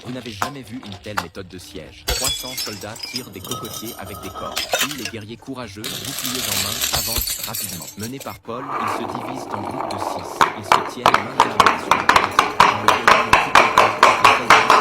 Vous n'avez jamais vu une telle méthode de siège. 300 soldats tirent des cocotiers avec des cordes. Puis les guerriers courageux, boucliers en main, avancent rapidement. Menés par Paul, ils se divisent en groupes de 6. Ils se tiennent main dans la main sur les cocotiers. Dans le violon occupe les cordes, les soldats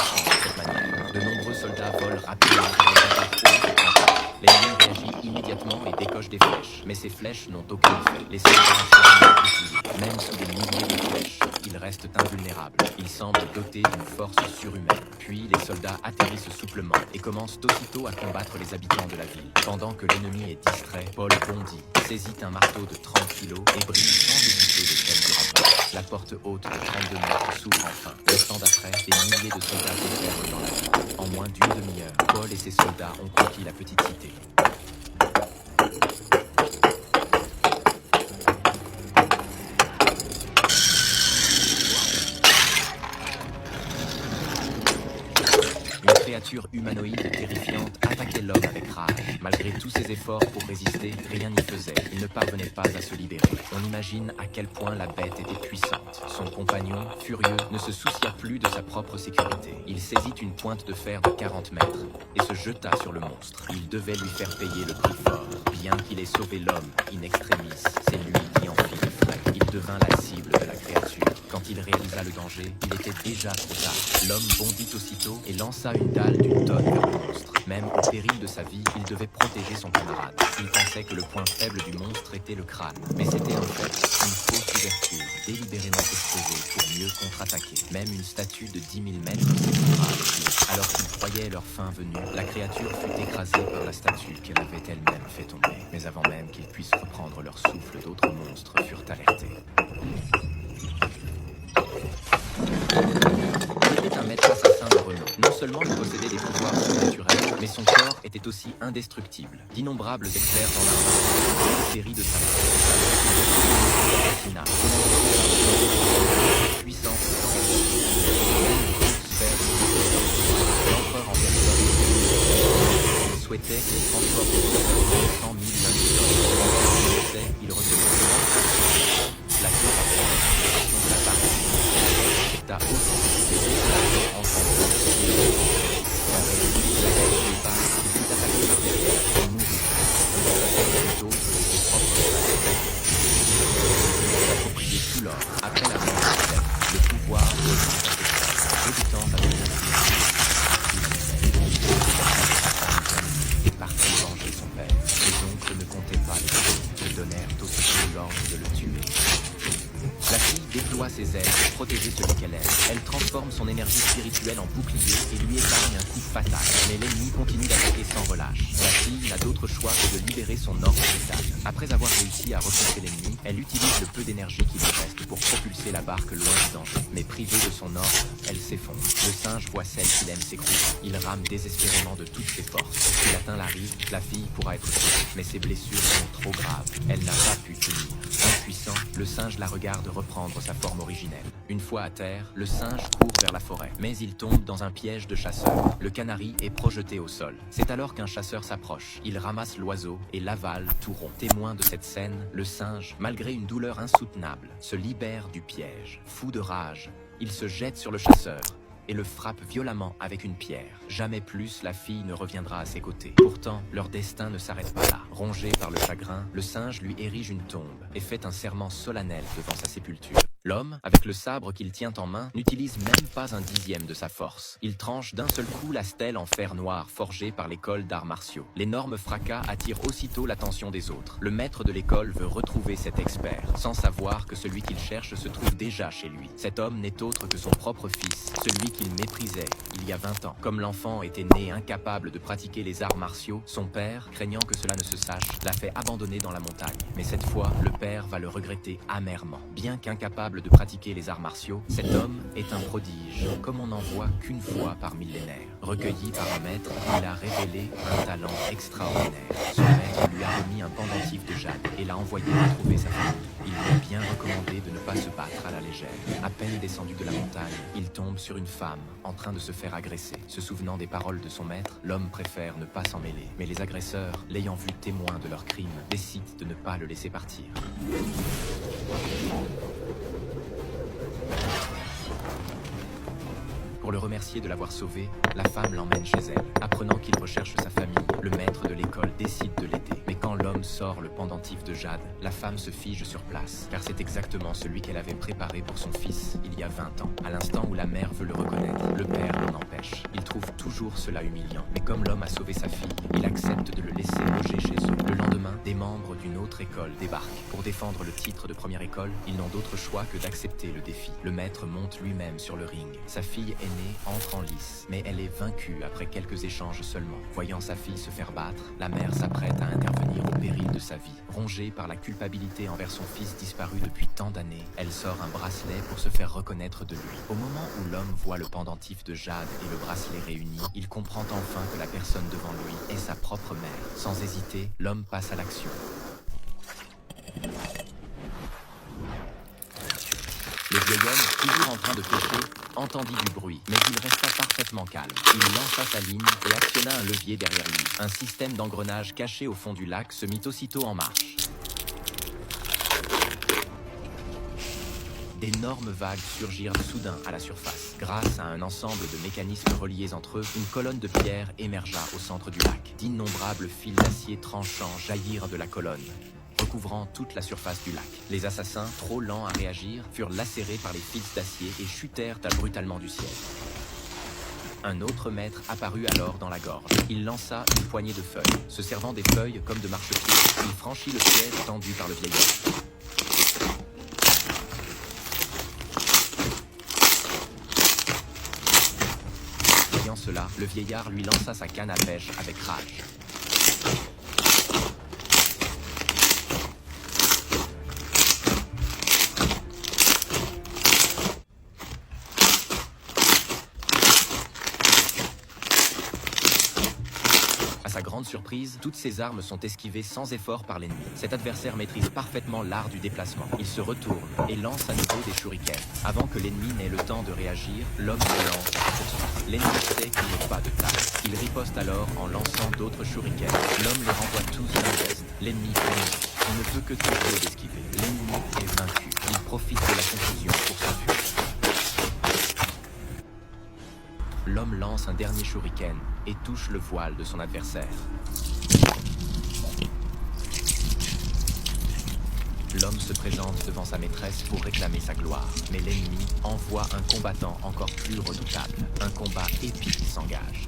sont de cette manière. De nombreux soldats volent rapidement vers les attaques hautes et pointues. L'ennemi réagit immédiatement et décoche des flèches. Mais ces flèches n'ont aucun effet. Les soldats sont fusillés. Même sous des milliers de flèches, ils restent invulnérables. Ils semblent dotés d'une force surhumaine. Puis les soldats atterrissent souplement et commencent aussitôt à combattre les habitants de la ville. Pendant que l'ennemi est distrait, Paul bondit, saisit un marteau de 30 kilos et brise sans hésiter le thème du rapport. La porte haute de 32 mètres s'ouvre enfin. L'instant d'après, des milliers de soldats pénètrent dans la ville. En moins d'une demi-heure, Paul et ses soldats ont conquis la petite cité. Une créature humanoïde terrifiante attaquait l'homme avec rage. Malgré tous ses efforts pour résister, rien n'y faisait. Il ne parvenait pas à se libérer. On imagine à quel point la bête était puissante. Son compagnon, furieux, ne se soucia plus de sa propre sécurité. Il saisit une pointe de fer de 40 mètres et se jeta sur le monstre. Il devait lui faire payer le prix fort. Bien qu'il ait sauvé l'homme in extremis, c'est lui qui en fit les frais. Il devint la cible de la créature. Quand il réalisa le danger, il était déjà trop tard. L'homme bondit aussitôt et lança une dalle d'une tonne vers le monstre. Même au péril de sa vie, il devait protéger son camarade. Il pensait que le point faible du monstre était le crâne. Mais c'était en fait une fausse ouverture, délibérément exposée pour mieux contre-attaquer. Même une statue de 10 000 mètres s'effondra avec lui. Alors qu'ils croyaient leur fin venue, la créature fut écrasée par la statue qu'elle avait elle-même fait tomber. Mais avant même qu'ils puissent reprendre leur souffle, d'autres monstres furent alertés. Il était un maître assassin de renom. Non seulement il possédait des pouvoirs surnaturels, mais son corps était aussi indestructible. D'innombrables experts dans l'art, une série de assassinats, puissance, l'empereur en personne souhaitait qu'il transporte 100 000 mains. Il recevait la cour à de la partie. C'est à après la mort de le pouvoir débutant sa et partit venger son père. Les oncles ne comptaient pas les coups, ils donnèrent aussitôt l'ordre de le tuer. La fille déploie ses ailes pour protéger celui qu'elle aime. Elle transforme son énergie spirituelle en bouclier et lui épargne un coup fatal. Mais l'ennemi continue d'attaquer sans relâche. La fille n'a d'autre choix que de libérer son orbe vital. Après avoir réussi à repousser l'ennemi, elle utilise le peu d'énergie qui lui reste pour propulser la barque loin du danger. Mais privée de son orbe, elle s'effondre. Le singe voit celle qu'il aime s'écrouler. Il rame désespérément de toutes ses forces. S'il atteint la rive, la fille pourra être sauvée. Mais ses blessures sont trop graves. Elle n'a pas pu tenir. Impuissant, le singe la regarde reprendre sa forme originelle. Une fois à terre, le singe court vers la forêt. Mais il tombe dans un piège de chasseur. Le canari est projeté au sol. C'est alors qu'un chasseur s'approche. Il ramasse l'oiseau et l'avale tout rond. Témoin de cette scène, le singe, malgré une douleur insoutenable, se libère du piège. Fou de rage, il se jette sur le chasseur et le frappe violemment avec une pierre. Jamais plus la fille ne reviendra à ses côtés. Pourtant, leur destin ne s'arrête pas là. Rongé par le chagrin, le singe lui érige une tombe et fait un serment solennel devant sa sépulture. L'homme, avec le sabre qu'il tient en main, n'utilise même pas un dixième de sa force. Il tranche d'un seul coup la stèle en fer noir forgée par l'école d'arts martiaux. L'énorme fracas attire aussitôt l'attention des autres. Le maître de l'école veut retrouver cet expert, sans savoir que celui qu'il cherche se trouve déjà chez lui. Cet homme n'est autre que son propre fils, celui qu'il méprisait il y a 20 ans. Comme l'enfant était né incapable de pratiquer les arts martiaux, son père, craignant que cela ne se sache, l'a fait abandonner dans la montagne. Mais cette fois, le père va le regretter amèrement. Bien qu'incapable de pratiquer les arts martiaux, cet homme est un prodige, comme on n'en voit qu'une fois par millénaire. Recueilli par un maître, il a révélé un talent extraordinaire. Son maître lui a remis un pendentif de jade et l'a envoyé retrouver sa famille. Il lui a bien recommandé de ne pas se battre à la légère. À peine descendu de la montagne, il tombe sur une femme en train de se faire agresser. Se souvenant des paroles de son maître, l'homme préfère ne pas s'en mêler. Mais les agresseurs, l'ayant vu témoin de leur crime, décident de ne pas le laisser partir. Pour le remercier de l'avoir sauvé, la femme l'emmène chez elle. Apprenant qu'il recherche sa famille, le maître de l'école décide de l'aider. Mais quand l'homme sort le pendentif de jade, la femme se fige sur place, car c'est exactement celui qu'elle avait préparé pour son fils il y a 20 ans. À l'instant où la mère veut le reconnaître, le père l'en empêche. Il trouve toujours cela humiliant. Mais comme l'homme a sauvé sa fille, il accepte de le laisser loger chez eux. Le lendemain, des membres d'une autre école débarquent. Pour défendre le titre de première école, ils n'ont d'autre choix que d'accepter le défi. Le maître monte lui-même sur le ring. Sa fille aînée entre en lice, mais elle est vaincue après quelques échanges seulement. Voyant sa fille se faire battre, la mère s'apprête à intervenir au péril de sa vie. Rongée par la culpabilité envers son fils disparu depuis tant d'années, elle sort un bracelet pour se faire reconnaître de lui. Au moment où l'homme voit le pendentif de jade et le bracelet réunis, il comprend enfin que la personne devant lui est sa propre mère. Sans hésiter, l'homme passe à l'action. Le vieil homme, toujours en train de pêcher, entendit du bruit, mais il resta parfaitement calme. Il lança sa ligne et actionna un levier derrière lui. Un système d'engrenage caché au fond du lac se mit aussitôt en marche. D'énormes vagues surgirent soudain à la surface. Grâce à un ensemble de mécanismes reliés entre eux, une colonne de pierre émergea au centre du lac. D'innombrables fils d'acier tranchants jaillirent de la colonne, recouvrant toute la surface du lac. Les assassins, trop lents à réagir, furent lacérés par les fils d'acier et chutèrent brutalement du ciel. Un autre maître apparut alors dans la gorge. Il lança une poignée de feuilles. Se servant des feuilles comme de marchepieds, il franchit le piège tendu par le vieillard. Voyant cela, le vieillard lui lança sa canne à pêche avec rage. À sa grande surprise, toutes ses armes sont esquivées sans effort par l'ennemi. Cet adversaire maîtrise parfaitement l'art du déplacement. Il se retourne et lance à nouveau des shurikens. Avant que l'ennemi n'ait le temps de réagir, l'homme se lance à sa poursuite. L'ennemi sait qu'il n'est pas de taille. Il riposte alors en lançant d'autres shurikens. L'homme les renvoie tous d'un geste. L'ennemi panique. Il ne peut que tenter d'esquiver. L'ennemi est vaincu. Il profite de la confusion pour s'enfuir. L'homme lance un dernier shuriken et touche le voile de son adversaire. L'homme se présente devant sa maîtresse pour réclamer sa gloire, mais l'ennemi envoie un combattant encore plus redoutable. Un combat épique s'engage.